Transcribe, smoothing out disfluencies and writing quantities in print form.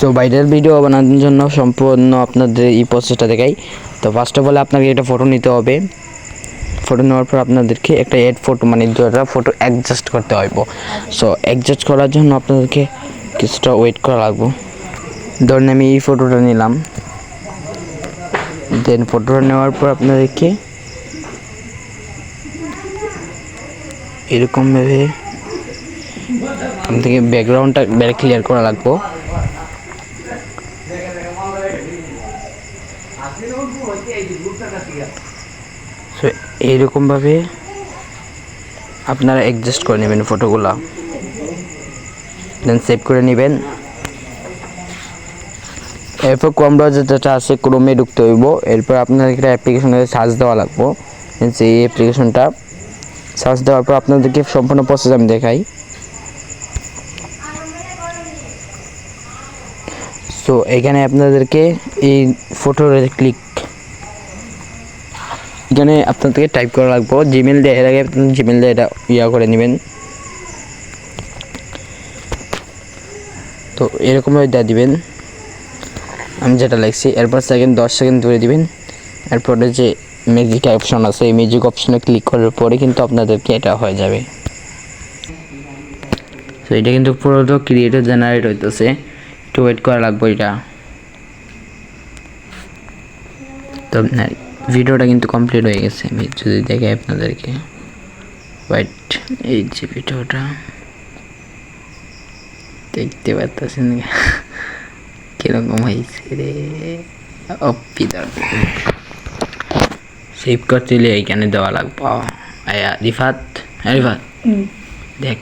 So viral video বানানোর জন্য সম্পূর্ণ আপনাদের এই প্রসেসটা দেখাই। তো ফার্স্ট অফ অল আপনাকে একটা ফটো নিতে হবে। ফটো নেওয়ার পর আপনাদেরকে একটা এড ফটো মানে দুটো ফটো অ্যাডজাস্ট করতে হইব। সো অ্যাডজাস্ট করার জন্য আপনাদেরকে কিছুটা ওয়েট করা লাগবে। ধরুন আমি এই ফটোটা নিলাম, দেন ফটোটা নেওয়ার পর আপনাদেরকে এরকমভাবে আপনাদেরকে ব্যাকগ্রাউন্ডটা বেড়ে ক্লিয়ার করা লাগবে। সো এইরকমভাবে আপনারা অ্যাডজাস্ট করে নেবেন ফটোগুলা, দেন সেভ করে নেবেন। এরপর ক্রোম ব্রাউজার যেটা আছে ক্রোমে ঢুকতে হইব। এরপর আপনাদের একটা অ্যাপ্লিকেশনে সার্চ দেওয়া লাগবে। এই অ্যাপ্লিকেশনটা সার্চ দেওয়ার পর আপনাদেরকে সম্পূর্ণ প্রসেস আমি দেখাই। সো এখানে আপনাদেরকে এই ফটোর ক্লিক, এখানে আপনাদেরকে টাইপ করা লাগবে জিমেল দিয়ে। এর আগে জিমেল দিয়ে এটা করে নেবেন। তো এরকমভাবে দিয়ে দিবেন আমি যেটা লিখছি। এরপর 10 সেকেন্ড ধরে দিবেন। এরপরে যে ম্যাজিক অপশন আছে এই ম্যাজিক অপশনে ক্লিক করার পরে কিন্তু আপনাদেরকে এটা হয়ে যাবে। তো এটা কিন্তু পুরো তো ক্রিয়েটর জেনারেট হইতেছে, একটু ওয়েট করা লাগবে এটা। তো আপনার ভিডিওটা কিন্তু কমপ্লিট হয়ে গেছে। আমি যদি দেখাই আপনাদেরকে, ওয়েট, এই যে ভিডিওটা দেখতে পাচ্ছেন কিরকম হয়েছে রে। সেভ করতে হলে এইখানে দেওয়া লাগবে। রিফাত, রিফাত দেখ